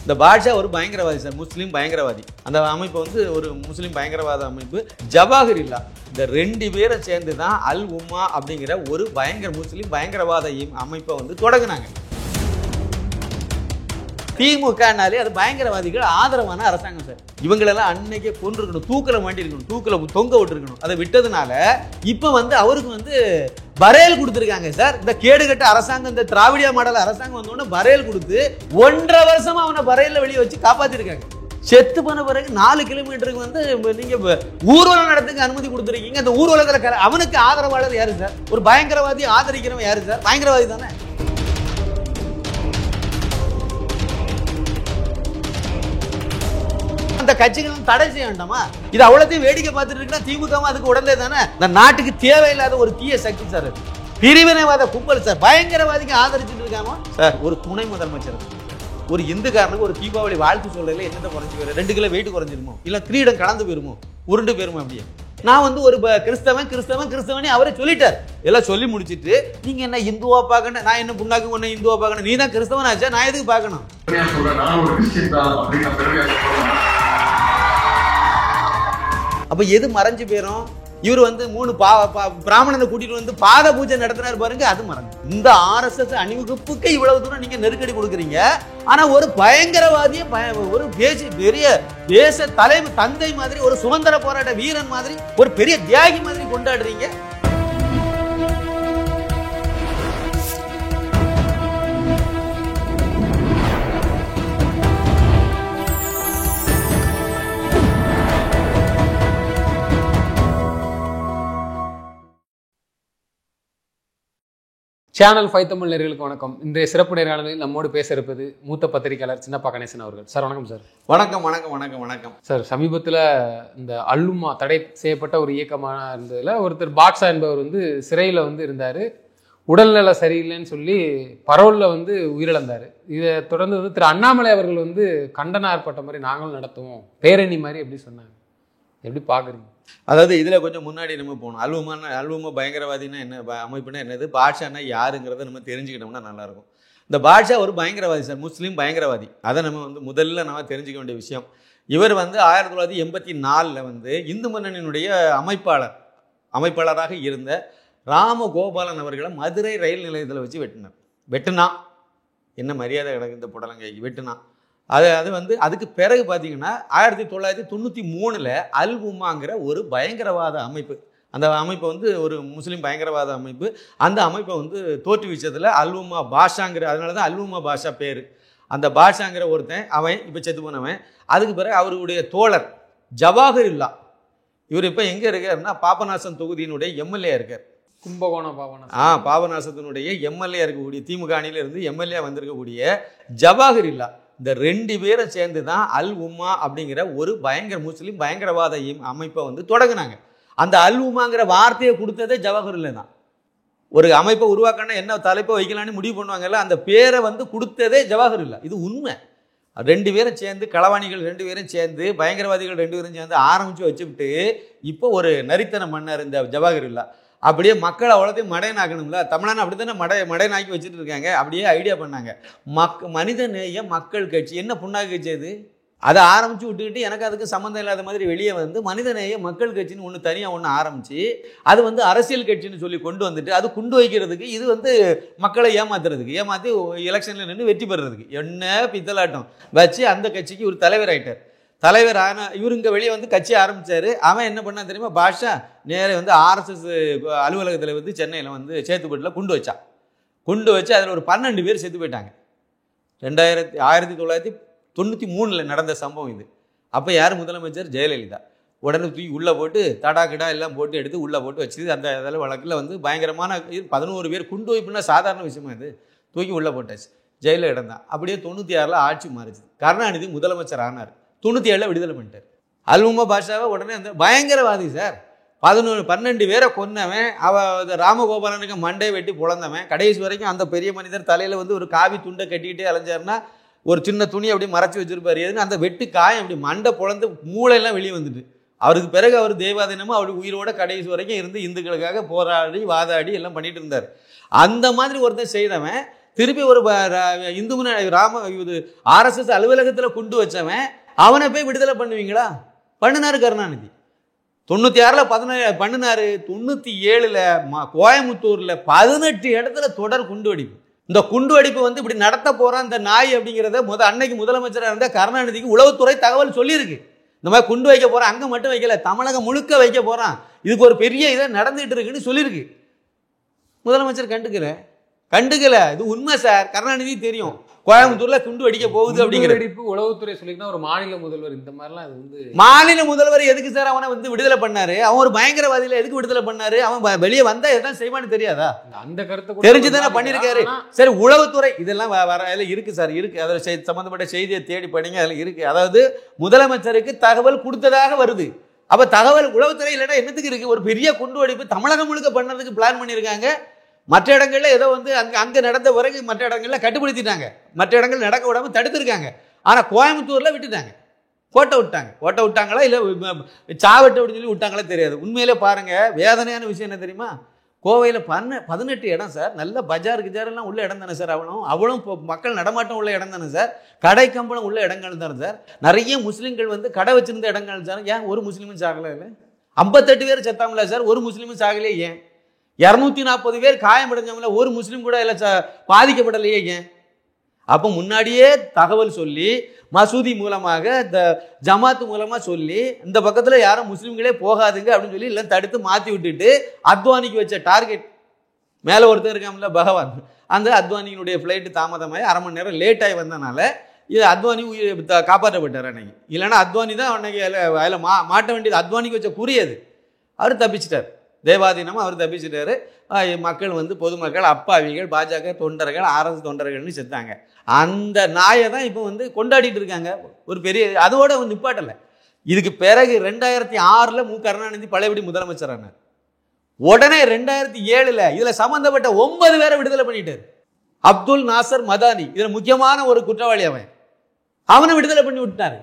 இந்த பாட்ஷா ஒரு பயங்கரவாதி சார், முஸ்லீம் பயங்கரவாதி. அந்த அமைப்பு வந்து ஒரு முஸ்லீம் பயங்கரவாத அமைப்பு. ஜவாஹிருல்லா இந்த 2 பேரும் சேர்ந்து தான் அல் உம்மா அப்படிங்கிற ஒரு முஸ்லீம் பயங்கரவாத அமைப்பை வந்து தொடங்கினாங்க. திமுகனாலே அது பயங்கரவாதிகள் ஆதரவான அரசாங்கம் சார். இவங்களெல்லாம் அன்னைக்கே கொண்டிருக்கணும், தூக்கில மாட்டி இருக்கணும், தூக்கில தொங்க விட்டுருக்கணும். அதை விட்டதுனால இப்ப வந்து அவருக்கு வந்து பரேல் கொடுத்துருக்காங்க சார். இந்த கேடுகட்ட அரசாங்கம், இந்த திராவிடியா மாடல் அரசாங்கம் வந்தோடனே பரேல் கொடுத்து 1.5 வருஷமா அவனை பரேல்ல வெளியே வச்சு காப்பாத்திருக்காங்க. செத்து போன பிறகு 4 கிலோமீட்டருக்கு வந்து நீங்க ஊர்வலம் நடத்துக்கு அனுமதி கொடுத்துருக்கீங்க. அந்த ஊர்வலத்துல அவனுக்கு ஆதரவாளர் யாரு சார்? ஒரு பயங்கரவாதி ஆதரிக்கிறவன் யாரு சார்? பயங்கரவாதி தானே. அந்த கட்சிகள் தடை செய்ய வேண்டாமா? இது அவ்வளத்தையும் வேடிக்கை பார்த்துட்டு இருக்குன்னா திமுக அதுக்கு உடனே தானே. இந்த நாட்டுக்கு தேவையில்லாத ஒரு தீய சக்தி சார், பிரிவினைவாத கும்பல் சார். பயங்கரவாதிக்கு ஆதரிச்சுட்டு இருக்காம சார். ஒரு துணை முதலமைச்சர் ஒரு இந்துக்காரனுக்கு ஒரு தீபாவளி வாழ்த்து சொல்லல என்னத்தை குறைஞ்சி போயிரு? 2 கிலோ வெயிட் குறைஞ்சிருமோ, இல்ல கிரீடம் கலந்து போயிருமோ, உருண்டு போயிருமோ? அப்படியே நான் வந்து ஒரு கிறிஸ்தவனே அவரே சொல்லிட்டார். எல்லாம் சொல்லி முடிச்சிட்டு நீங்க என்ன இந்துவா பார்க்கணும், நான் என்ன புண்ணாக்கு ஒண்ணு இந்துவா பார்க்கணும், நீ தான் கிறிஸ்தவனாச்சா, நான் எதுக்கு பார்க்கணும்? அப்ப எது மறைஞ்சு போயிரும்? இவர் வந்து 3 பிராமணனை கூட்டிட்டு வந்து பாத பூஜை நடத்தினார் பாருங்க, அது மறைஞ்சு. இந்த RSS அணிவகுப்புக்கு இவ்வளவு தூரம் நீங்க நெருக்கடி கொடுக்குறீங்க. ஆனா ஒரு பயங்கரவாதிய ஒரு பெரிய தேச தலைவர் தந்தை மாதிரி, ஒரு சுதந்திர போராட்ட வீரன் மாதிரி, ஒரு பெரிய தியாகி மாதிரி கொண்டாடுறீங்க. சேனல் 5 தமிழ் நேயர்களுக்கு வணக்கம். இன்றைய சிறப்பு நேர்காணலில் நம்மோடு பேச இருப்பது மூத்த பத்திரிகையாளர் சின்னப்பா கணேசன் அவர்கள். சார் வணக்கம் சார். வணக்கம் வணக்கம் வணக்கம் வணக்கம் சார். சமீபத்தில் இந்த அல்லுமா தடை செய்யப்பட்ட ஒரு இயக்கமான இருந்ததில் ஒருத்தர் பாட்ஷா என்பவர் வந்து சிறையில் வந்து இருந்தார். உடல்நல சரியில்லைன்னு சொல்லி பரோலில் வந்து உயிரிழந்தார். இதை தொடர்ந்து வந்து திரு அண்ணாமலை அவர்கள் வந்து கண்டன ஆர்ப்பாட்டம் மாதிரி நாங்களும் நடத்துவோம், பேரணி மாதிரி எப்படி சொன்னாங்க, எப்படி பார்க்குறீங்க? அதாவது இதில் கொஞ்சம் முன்னாடி நம்ம போகணும். அல்வுமா பயங்கரவாதினா என்ன, அமைப்புனா என்னது, பாட்ஷானா யாருங்கிறத நம்ம தெரிஞ்சுக்கிட்டோம்னா நல்லாயிருக்கும். இந்த பாட்ஷா ஒரு பயங்கரவாதி சார், முஸ்லீம் பயங்கரவாதி. அதை நம்ம வந்து முதல்ல நம்ம தெரிஞ்சுக்க வேண்டிய விஷயம். இவர் வந்து 1984 வந்து இந்து முன்னணியினுடைய அமைப்பாளராக இருந்த ராமகோபாலன் அவர்களை மதுரை ரயில் நிலையத்தில் வச்சு வெட்டினா என்ன மரியாதை கிடக்கு இந்த புடலங்கைக்கு, வெட்டினான். அது வந்து அதுக்கு பிறகு பார்த்தீங்கன்னா 1993 அல் உம்மாங்கிற ஒரு பயங்கரவாத அமைப்பு, அந்த அமைப்பை வந்து ஒரு முஸ்லீம் பயங்கரவாத அமைப்பு, அந்த அமைப்பை வந்து தோற்றுவிச்சதில் அல் உம்மா பாஷாங்கிற, அதனால தான் அல் உம்மா பாஷா பேர். அந்த பாஷாங்கிற ஒருத்தன், அவன் இப்போ செத்து போனவன். அதுக்கு பிறகு அவருடைய தோழர் ஜவாஹிருல்லா, இவர் இப்போ எங்கே இருக்காருன்னா பாபநாசம் தொகுதியினுடைய எம்எல்ஏ இருக்கார். கும்பகோணம் பாபநாசத்தினுடைய எம்எல்ஏ இருக்கக்கூடிய, திமுக அணியிலிருந்து எம்எல்ஏ வந்திருக்கக்கூடிய ஜவாஹிருல்லா, இந்த 2 பேரும் சேர்ந்து தான் அல் உம்மா அப்படிங்கிற ஒரு முஸ்லீம் பயங்கரவாத அமைப்பை வந்து தொடங்கினாங்க. அந்த அல் உம்மாங்கிற வார்த்தையை கொடுத்ததே ஜவாஹிருல்லா தான். ஒரு அமைப்பை உருவாக்கணும் என்ன தலைப்பை வைக்கலான்னு முடிவு பண்ணுவாங்கல்ல, அந்த பேரை வந்து கொடுத்ததே ஜவாஹிருல்லா. இது உண்மை. 2 பேரும் சேர்ந்து, களவாணிகள் 2 பேரும் சேர்ந்து, பயங்கரவாதிகள் 2 பேரும் சேர்ந்து ஆரம்பித்து வச்சுக்கிட்டு இப்போ ஒரு நரித்தனம் பண்ணார் இந்த ஜவாஹிருல்லா. அப்படியே மக்கள் அவ்வளோத்தையும் மடையனாக்கணும்ல, தமிழ்நாடு அப்படி தானே மடையனாக்கி வச்சுட்டு இருக்காங்க. அப்படியே ஐடியா பண்ணாங்க. மனித நேய மக்கள் கட்சி, என்ன புண்ணாக்கு கட்சி அது, அதை ஆரம்பித்து விட்டுக்கிட்டு எனக்கு அதுக்கு சம்மந்தம் இல்லாத மாதிரி வெளியே வந்து மனித நேய மக்கள் கட்சின்னு ஒன்று தனியாக ஒன்று ஆரம்பித்து அது வந்து அரசியல் கட்சின்னு சொல்லி கொண்டு வந்துட்டு அது குண்டு வைக்கிறதுக்கு, இது வந்து மக்களை ஏமாற்றி எலெக்ஷனில் நின்று வெற்றி பெறுறதுக்கு என்ன பித்தலாட்டம் வச்சு அந்த கட்சிக்கு ஒரு தலைவர் ஆகிட்டார். தலைவர் இவர் இங்கே வெளியே வந்து கட்சி ஆரம்பித்தார். அவன் என்ன பண்ணான் தெரியுமா, பாஷா நேரே வந்து RSS அலுவலகத்தில் வந்து சென்னையில் வந்து சேத்துப்பட்டில் குண்டு வச்சு அதில் ஒரு 12 பேர் செத்து போயிட்டாங்க. 1993 நடந்த சம்பவம் இது. அப்போ யார் முதலமைச்சர்? ஜெயலலிதா. உடனே தூக்கி உள்ளே போட்டு தடாக்கிடா எல்லாம் போட்டு எடுத்து உள்ளே போட்டு வச்சு அந்த இதில் வழக்கில் வந்து பயங்கரமான 11 பேர் குண்டு வைப்புனா சாதாரண விஷயமா இது, தூக்கி உள்ளே போட்டாச்சு, ஜெயிலில் இடந்தான். அப்படியே 96 ஆட்சி மாறிச்சு. கருணாநிதி முதலமைச்சர் ஆனார். 97 விடுதலை பண்ணிட்டார். அல் உம்மா பாஷாவை உடனே அந்த பயங்கரவாதி சார், 12 பேரை கொன்னவன், ராமகோபாலனுக்கு மண்டை வெட்டி புலந்தவன், கடைசி வரைக்கும் அந்த பெரிய மனிதர் தலையில் வந்து ஒரு காவி துண்டை கட்டிக்கிட்டே அலைஞ்சாருன்னா ஒரு சின்ன துணி அப்படி மறைச்சி வச்சிருப்பாரு. எதுன்னு அந்த வெட்டு காயம் அப்படி மண்டை புலந்து மூளையெல்லாம் வெளியே வந்துட்டு, அவருக்கு பிறகு அவர் தெய்வாதீனமும் அவர் உயிரோட கடைசி வரைக்கும் இருந்து இந்துக்களுக்காக போராடி வாதாடி எல்லாம் பண்ணிட்டு இருந்தார். அந்த மாதிரி ஒருத்தர் செய்தவன் திருப்பி ஒரு இந்து இது RSS அலுவலகத்தில் கொண்டு வச்சவன் அவனை போய் விடுதலை பண்ணுவீங்களா? பண்ணினாரு கருணாநிதி. 96 பண்ணினாரு. 97 கோயம்புத்தூர்ல 18 இடத்துல தொடர் குண்டுவெடிப்பு. இந்த குண்டுவெடிப்பு வந்து இப்படி நடத்த போறான் இந்த நாய் அப்படிங்கிறத அன்னைக்கு முதலமைச்சராக இருந்த கருணாநிதிக்கு உளவுத்துறை தகவல் சொல்லியிருக்கு. இந்த மாதிரி குண்டு வைக்க போறான், அங்க மட்டும் வைக்கல, தமிழகம் முழுக்க வைக்க போறான், இதுக்கு ஒரு பெரிய இதை நடந்துட்டு இருக்குன்னு சொல்லியிருக்கு. முதலமைச்சர் கண்டுக்கல. இது உண்மை சார், கருணாநிதி தெரியும் கோயம்புத்தூர்ல குண்டு வெடிக்க போகுது அப்படிங்கிற வெடிப்பு உளவுத்துறை சொல்லிக்கினா ஒரு மாநில முதல்வர் இந்த மாதிரிலாம் இது வந்து மாநில முதல்வர் எதுக்கு சார் அவனை வந்து விடுதலை பண்ணாரு? அவன் ஒரு பயங்கரவாதியில எதுக்கு விடுதலை பண்ணாரு? அவன் வெளியே வந்தா எதான் செய்வான்னு தெரியாதா? அந்த கருத்தை தெரிஞ்சுதானே பண்ணிருக்காரு. சரி, உளவுத்துறை இதெல்லாம் வர இருக்கு சார், இருக்கு. அதில் சம்பந்தப்பட்ட செய்தியை தேடி படிங்க, அதில் இருக்கு. அதாவது முதலமைச்சருக்கு தகவல் கொடுத்ததாக வருது. அப்ப தகவல் உளவுத்துறை இல்லைன்னா என்னத்துக்கு இருக்கு? ஒரு பெரிய குண்டு வெடிப்பு தமிழகம் முழுக்க பண்ணதுக்கு பிளான் பண்ணியிருக்காங்க. மற்ற இடங்கள்ல ஏதோ வந்து அங்க நடந்த பிறகு மற்ற இடங்கள்ல கட்டுப்படுத்திட்டாங்க, மற்ற இடங்கள் நடக்க விடாம தடுத்திருக்காங்க. ஆனா கோயம்புத்தூர்ல விட்டுட்டாங்க, கோட்டை விட்டாங்களா இல்ல சாவட்டு அப்படின்னு சொல்லி விட்டாங்களா தெரியாது. உண்மையிலே பாருங்க, வேதனையான விஷயம் என்ன தெரியுமா? கோவையில் 18 இடம் சார், நல்ல பஜார் கிஜாரெல்லாம் உள்ள இடம் தானே சார். அவளும் மக்கள் நடமாட்டம் உள்ள இடம் தானே சார், கடை கம்பளம் உள்ள இடங்கள் தானே சார். நிறைய முஸ்லீம்கள் வந்து கடை வச்சிருந்த இடங்கள் சார். ஏன் ஒரு முஸ்லீமும் சாகல? இல்லை 58 பேர் செத்தாமல சார், ஒரு முஸ்லீமும் சாகலையே ஏன்? 240 பேர் காயமடைஞ்சவங்கள ஒரு முஸ்லீம் கூட இல்லை பாதிக்கப்படலையே ஏன்? அப்போ முன்னாடியே தகவல் சொல்லி மசூதி மூலமாக இந்த ஜமாத்து மூலமா சொல்லி இந்த பக்கத்துல யாரும் முஸ்லீம்களே போகாதுங்க அப்படின்னு சொல்லி எல்லாம் தடுத்து மாத்தி விட்டுட்டு அத்வானிக்கு வச்ச டார்கெட் மேல ஒருத்தர் இருக்காமல பகவான், அந்த அத்வானியினுடைய ஃபிளைட் தாமதமாகி 1/2 மணி நேரம் லேட் ஆகி வந்தனால இது அத்வானி காப்பாற்றப்பட்டார் அன்னைக்கு. இல்லைன்னா அத்வானி தான் அன்னைக்கு அதில் மாட்ட வேண்டியது, அத்வானிக்கு வச்ச குறியது. அவர் தப்பிச்சிட்டார், தேவாதீனமாக அவர் தப்பிச்சிட்டாரு. மக்கள் வந்து பொதுமக்கள் அப்பாவிகள் பாஜக தொண்டர்கள் RSS தொண்டர்கள்னு செத்தாங்க. அந்த நாயை தான் இப்போ வந்து கொண்டாடிட்டு இருக்காங்க ஒரு பெரிய. அதோட வந்து நிப்பாட்டலை. இதுக்கு பிறகு 2006 மு கருணாநிதி பழையபடி முதலமைச்சரானார். உடனே 2007 இதுல சம்பந்தப்பட்ட 9 பேரை விடுதலை பண்ணிட்டார். அப்துல் நாசர் மதானி இதுல முக்கியமான ஒரு குற்றவாளி, அவனை விடுதலை பண்ணி விட்டாரு.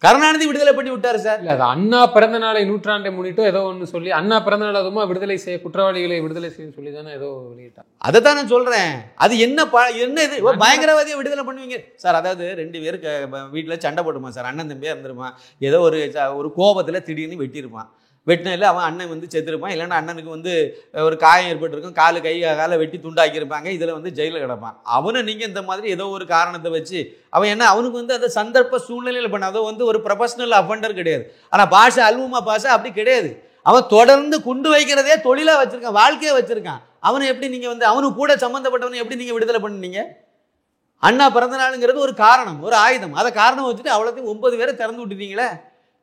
கருணாநிதி விடுதலை பண்ணி விட்டாரு சார். அது அண்ணா பிறந்த நாளை நூற்றாண்டை முன்னிட்டு ஏதோ ஒன்று சொல்லி அண்ணா பிறந்த நாள் அதுமா விடுதலை செய்ய குற்றவாளிகளை விடுதலை செய்ய சொல்லி தானே ஏதோ வெளியிட்டான். அதை தான் நான் சொல்றேன். அது என்ன இது பயங்கரவாதியை விடுதலை பண்ணுவீங்க சார்? அதாவது 2 பேருக்கு வீட்டில் சண்டை போட்டுமா சார், அண்ணன் தம்பியா இருந்துருமா, ஏதோ ஒரு கோபத்தில் திடீர்னு வெட்டியிருப்பான். வெட்டினில் அவன் அண்ணன் வந்து செத்துருப்பான், இல்லைன்னா அண்ணனுக்கு வந்து ஒரு காயம் ஏற்பட்டிருக்கும், காலை வெட்டி துண்டாக்கியிருப்பாங்க, இதில் வந்து ஜெயிலில் கிடப்பான். அவனை நீங்கள் இந்த மாதிரி ஏதோ ஒரு காரணத்தை வச்சு அவன் என்ன அவனுக்கு வந்து அந்த சந்தர்ப்ப சூழ்நிலையில் பண்ண, அதை வந்து ஒரு ப்ரொஃபஷனல் அஃபெண்டர் கிடையாது. ஆனால் பாஷா அல்வுமா பாஷா அப்படி கிடையாது. அவன் தொடர்ந்து குண்டு வைக்கிறதே தொழிலாக வச்சிருக்கான், வாழ்க்கையை வச்சிருக்கான். அவனை எப்படி நீங்கள் வந்து அவனுக்கு கூட சம்மந்தப்பட்டவனை எப்படி நீங்கள் விடுதலை பண்ணீங்க? அண்ணா பிறந்த நாளுங்கிறது ஒரு காரணம், ஒரு ஆயுதம். அதை காரணம் வச்சுட்டு அவ்வளோத்தையும் 9 பேரை திறந்து விட்டுட்டீங்களே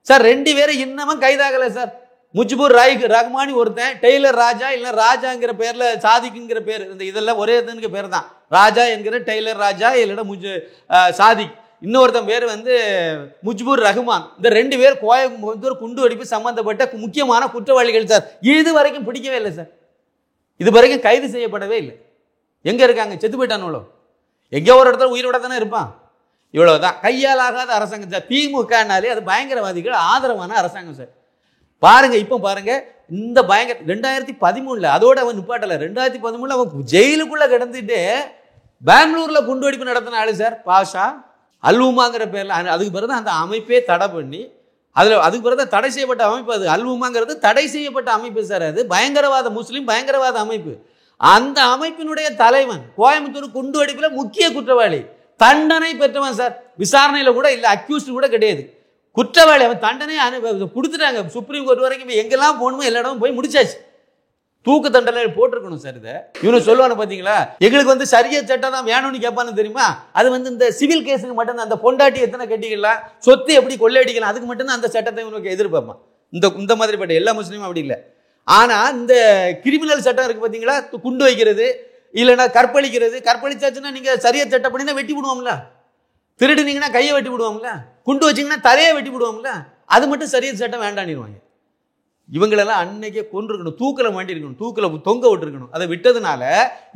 சார். 2 பேரை இன்னமும் கைதாகலை சார். முஜிபுர் ரஹ்மானி ஒருத்தன், டெய்லர் ராஜா இல்லை ராஜாங்கிற பேர்ல சாதிக்குங்கிற பேர், இந்த இதெல்லாம் ஒரே இதுக்கு பேர் தான், ராஜா என்கிற டெய்லர் ராஜா இல்லைன்னா சாதிக். இன்னொருத்தன் பேர் வந்து முஜிபுர் ரஹ்மான். இந்த 2 பேர் கோயம்புத்தூர் குண்டு வெடிப்பு சம்பந்தப்பட்ட முக்கியமான குற்றவாளிகள் சார். இது வரைக்கும் பிடிக்கவே இல்லை சார், இது வரைக்கும் கைது செய்யப்படவே இல்லை. எங்க இருக்காங்க? செத்து போயிட்டானோ, எங்கேயோ ஒரு இடத்துல உயிரோட தானே இருப்பான். இவ்வளவுதான். கையால் ஆகாத அரசாங்கம் சார். திமுகனாலே அது பயங்கரவாதிகள் ஆதரவான அரசாங்கம் சார். பாருங்க, இப்போ பாருங்க, இந்த 2013 அதோட அவன் நிப்பாட்டல. 2013 அவன் ஜெயிலுக்குள்ள கிடந்துட்டு பெங்களூர்ல குண்டு வெடிப்பு நடத்தின ஆளு சார் பாஷா அல்வுமாங்கிற பேர்ல. அதுக்கு பிறகு அந்த அமைப்பே தடை பண்ணி, அதுக்கு பிறகு தடை செய்யப்பட்ட அமைப்பு. அது அல்வுமாங்கிறது தடை செய்யப்பட்ட அமைப்பு சார். அது பயங்கரவாத முஸ்லீம் பயங்கரவாத அமைப்பு. அந்த அமைப்பினுடைய தலைவன் கோயம்புத்தூர் குண்டு வெடிப்புல முக்கிய குற்றவாளி, தண்டனை பெற்றவன் சார். விசாரணையில கூட இல்லை, அக்யூஸ்ட் கூட கிடையாது, குற்றவாளி. அவன் தண்டனை கொடுத்துட்டாங்க. சுப்ரீம் கோர்ட் வரைக்கும் எங்கெல்லாம் போகணுமோ எல்லா இடமும் போய் முடிச்சாச்சு. தூக்கு தண்டனை போட்டிருக்கணும் சார். இதை இவனு சொல்லுவானு பார்த்தீங்களா, எங்களுக்கு வந்து சரியா சட்டம் தான் வேணும்னு கேட்பான்னு தெரியுமா? அது வந்து இந்த சிவில் கேஸுக்கு மட்டும்தான். அந்த பொண்டாட்டி எத்தனை கட்டிக்கலாம், சொத்து எப்படி கொள்ளையடிக்கலாம், அதுக்கு மட்டும்தான் அந்த சட்டத்தை இவனுக்கு எதிர்பார்ப்பான். இந்த மாதிரிப்பட்ட எல்லா முஸ்லீமும் அப்படி இல்லை. ஆனா இந்த கிரிமினல் சட்டம் இருக்கு பார்த்தீங்களா, குண்டு வைக்கிறது இல்லைன்னா கற்பழிக்கிறது, கற்பழிச்சாச்சுன்னா நீங்க சரியா சட்டம் பண்ணினா வெட்டி விடுவோம்ல, திருடுனீங்கன்னா கையை வெட்டி விடுவோம்ல, குண்டு வச்சிங்கன்னா தலையை வெட்டி விடுவோம்ல, அது மட்டும் சரியா சட்டம் வேண்டான்னு. இவங்களெல்லாம் அன்னைக்கே கொண்டிருக்கணும், தூக்கில் மாட்டிருக்கணும், தூக்கில் தொங்க விட்டுருக்கணும். அதை விட்டதுனால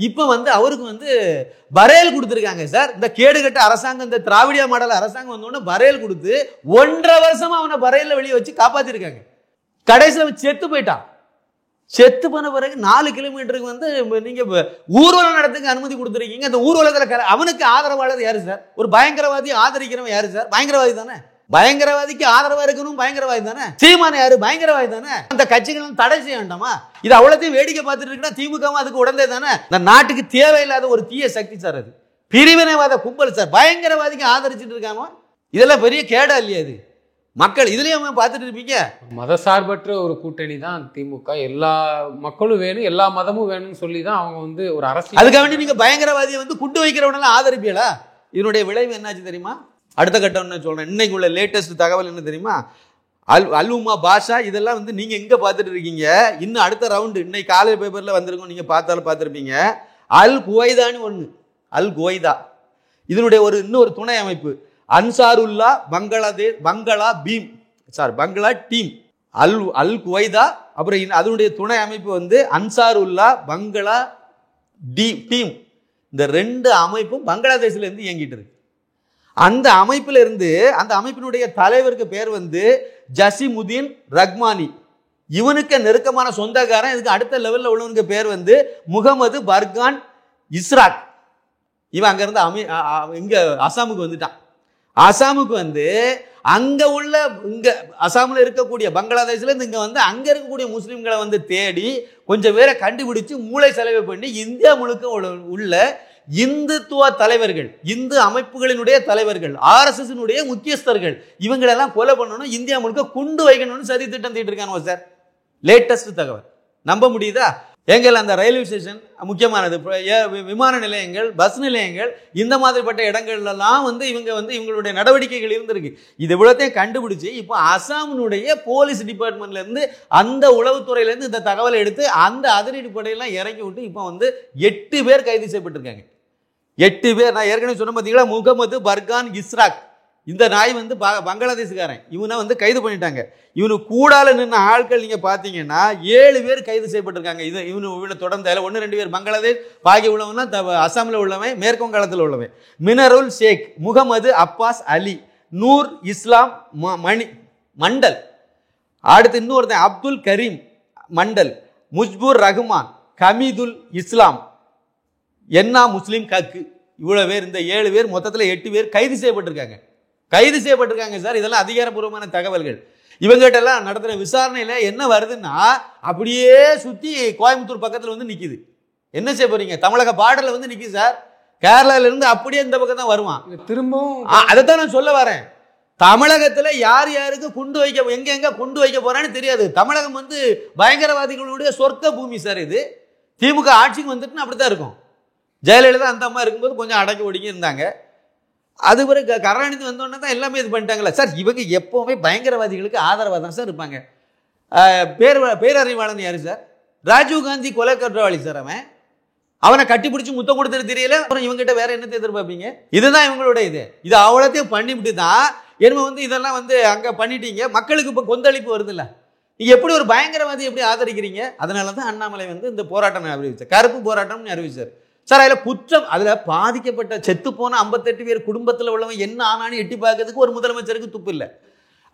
இப்போ வந்து அவருக்கு வந்து பரேல் கொடுத்துருக்காங்க சார். இந்த கேடுகட்ட அரசாங்கம், இந்த திராவிடியா மாடல் அரசாங்கம் வந்தோடனே பரேல் கொடுத்து 1.5 வருஷமா அவனை பரேலில் வெளியே வச்சு காப்பாற்றிருக்காங்க. கடைசியில் செத்து போயிட்டான். செத்து போன பிறகு 4 கிலோமீட்டருக்கு வந்து நீங்க ஊர்வலம் நடத்துக்கு அனுமதி கொடுத்துருக்கீங்க. அந்த ஊர்வலத்தில் அவனுக்கு ஆதரவாளர் யாரு சார்? ஒரு பயங்கரவாதி ஆதரிக்கிறவன் யாரு சார்? பயங்கரவாதி தானே. பயங்கரவாதிக்கு ஆதரவா இருக்கணும் பயங்கரவாதி தானே. சீமான் யாரு? பயங்கரவாதி தானே. அந்த கட்சிகளும் தடை செய்ய வேண்டாமா? இது அவ்வளோத்தையும் வேடிக்கை பார்த்துட்டு இருக்கா திமுகவும் அதுக்கு உடனே தானே. இந்த நாட்டுக்கு தேவையில்லாத ஒரு தீய சக்தி சார் அது. பிரிவினைவாத கும்பல் சார். பயங்கரவாதிக்கு ஆதரிச்சுட்டு இருக்காம இதெல்லாம் பெரிய கேடா இல்லையா? இது மக்கள் இதுலயும் பார்த்துட்டு இருப்பீங்க. மதசார்பற்ற ஒரு கூட்டணி தான் திமுக. எல்லா மக்களும் வேணும், எல்லா மதமும் வேணும்னு சொல்லி தான் அவங்க வந்து ஒரு அரசியல். அதுக்காக வேண்டி நீங்க பயங்கரவாதியை வந்து குண்டு வைக்கிறவனெல்லாம் ஆதரிப்பீங்களா? இதனுடைய விளைவு என்னாச்சு தெரியுமா? அடுத்த கட்டம் சொல்றேன். இன்னைக்கு உள்ள லேட்டஸ்ட் தகவல் என்ன தெரியுமா? அல் உம்மா பாஷா இதெல்லாம் வந்து நீங்க எங்க பார்த்துட்டு இருக்கீங்க? இன்னும் அடுத்த ரவுண்டு இன்னைக்கு காலையில் பேப்பர்ல வந்திருக்கும், நீங்க பார்த்துருப்பீங்க. அல் குவைதான்னு ஒண்ணு, அல் குவைதா. இதனுடைய இன்னொரு துணை அமைப்பு அன்சாருல்லா பங்களா டீம். அல் குவைதா. அப்புறம் அதனுடைய துணை அமைப்பு வந்து அன்சாருல்லா பங்களா டீம். இந்த 2 அமைப்பும் பங்களாதேஷ்ல இருந்து இயங்கிட்டு இருக்கு. அந்த அமைப்பில் இருந்து அந்த அமைப்பினுடைய தலைவருக்கு பேர் வந்து ஜசிமுதீன் ரஹ்மானி. இவனுக்கு நெருக்கமான சொந்தக்காரன், இதுக்கு அடுத்த லெவலில் உள்ளவனுக்கு பேர் வந்து முகமது பர்கான் இஸ்ராக். இவன் அங்கிருந்து இங்க அசாமுக்கு வந்துட்டான். அசாமுக்கு வந்து அங்க உள்ள இங்க அசாமில் இருக்கக்கூடிய பங்களாதேஷ்ல இருந்து இங்க வந்து அங்க இருக்கக்கூடிய முஸ்லிம்களை வந்து தேடி கொஞ்சம் பேரை கண்டுபிடிச்சு மூளை செலவு பண்ணி இந்தியா முழுக்க உள்ள இந்துத்துவ தலைவர்கள், இந்து அமைப்புகளினுடைய தலைவர்கள், RSS முக்கியஸ்தர்கள் இவங்களெல்லாம் கொலை பண்ணணும், இந்தியா முழுக்க குண்டு வைக்கணும்னு சதி திட்டம் தீட்டு இருக்கானோ சார். லேட்டஸ்ட் தகவல் நம்ப முடியுதா? எங்கள் அந்த ரயில்வே ஸ்டேஷன் முக்கியமானது, விமான நிலையங்கள், பஸ் நிலையங்கள், இந்த மாதிரிப்பட்ட இடங்கள்லாம் வந்து இவங்களுடைய நடவடிக்கைகள் இருந்திருக்கு. இது இவ்வளோத்தையும் கண்டுபிடிச்சு இப்போ அசாமினுடைய போலீஸ் டிபார்ட்மெண்ட்ல இருந்து அந்த உளவுத்துறையிலேருந்து இந்த தகவலை எடுத்து அந்த அதிரடிப்படையெல்லாம் இறக்கி விட்டு இப்போ வந்து 8 பேர் கைது செய்யப்பட்டிருக்காங்க. 8 பேர். நான் ஏற்கனவே சொன்ன பார்த்தீங்களா, முகமது பர்கான் இஸ்ராக். இந்த நாய் வந்து பங்களாதேஷ்காரன். இவனை வந்து கைது பண்ணிட்டாங்க. இவனுக்கு கூடால நின்ன ஆட்கள் நீங்க பாத்தீங்கன்னா 7 பேர் கைது செய்யப்பட்டிருக்காங்க. இவனை தொடர்ந்து 1-2 பேர் பங்களாதேஷ், பாக்கி உள்ளவன் அசாமில் உள்ளவன், மேற்கு வங்காளத்தில் உள்ளவன். மினருல் ஷேக், முகமது அப்பாஸ் அலி, நூர் இஸ்லாம் மண்டல். அடுத்து இன்னொருத்தன் அப்துல் கரீம் மண்டல், முஜ்பூர் ரஹ்மான், கமீதுல் இஸ்லாம், என்னா முஸ்லிம் கக்கு. இவ்வளவு பேர், இந்த 7 பேர் மொத்தத்தில் 8 பேர் கைது செய்யப்பட்டிருக்காங்க. சார். இதெல்லாம் அதிகாரப்பூர்வமான தகவல்கள். இவங்ககிட்ட எல்லாம் நடத்துற விசாரணையில என்ன வருதுன்னா, அப்படியே சுத்தி கோயம்புத்தூர் பக்கத்துல வந்து நிக்குது. என்ன செய்ய போறீங்க? தமிழக பார்டர்ல வந்து நிக்குது சார். கேரளால இருந்து அப்படியே இந்த பக்கம் தான் வருவான் திரும்பவும். அதைத்தான் நான் சொல்ல வரேன். தமிழகத்துல யார் யாருக்கு குண்டு வைக்க, எங்க குண்டு வைக்க போறான்னு தெரியாது. தமிழகம் வந்து பயங்கரவாதிகளுடைய சொர்க்க பூமி சார். இது திமுக ஆட்சிக்கு வந்துட்டுன்னு அப்படித்தான் இருக்கும். ஜெயலலிதா அந்த அம்மா இருக்கும்போது கொஞ்சம் அடக்கி ஒடுங்கி இருந்தாங்க. அது பிறகு கருணாநிதி வந்தோடனே தான் எல்லாமே இது பண்ணிட்டாங்களா சார். இவங்க எப்பவுமே பயங்கரவாதிகளுக்கு ஆதரவாக தான் சார் இருப்பாங்க. பேரறிவாளன் யாரு சார்? ராஜீவ்காந்தி கொலை குற்றவாளி சார். அவனை கட்டிப்பிடிச்சு முத்தம் கொடுத்துட்டு தெரியல. அப்புறம் இவங்ககிட்ட வேற என்ன எதிர்பார்ப்பீங்க? இதுதான் இவங்களுடைய இது அவ்வளோத்தையும் பண்ணிவிட்டு தான் என்ன வந்து இதெல்லாம் வந்து அங்கே பண்ணிட்டீங்க. மக்களுக்கு இப்போ கொந்தளிப்பு வருது இல்லை? நீங்க எப்படி ஒரு பயங்கரவாதி எப்படி ஆதரிக்கிறீங்க? அதனால தான் அண்ணாமலை வந்து இந்த போராட்டம் அறிவிச்சார், கருப்பு போராட்டம்னு அறிவிச்சார் சார். அதில் குற்றம், அதில் பாதிக்கப்பட்ட செத்து போன 58 பேர் குடும்பத்தில் உள்ளவன் என்ன ஆனான்னு எட்டி பார்க்கறதுக்கு ஒரு முதலமைச்சருக்கு துப்பு இல்லை.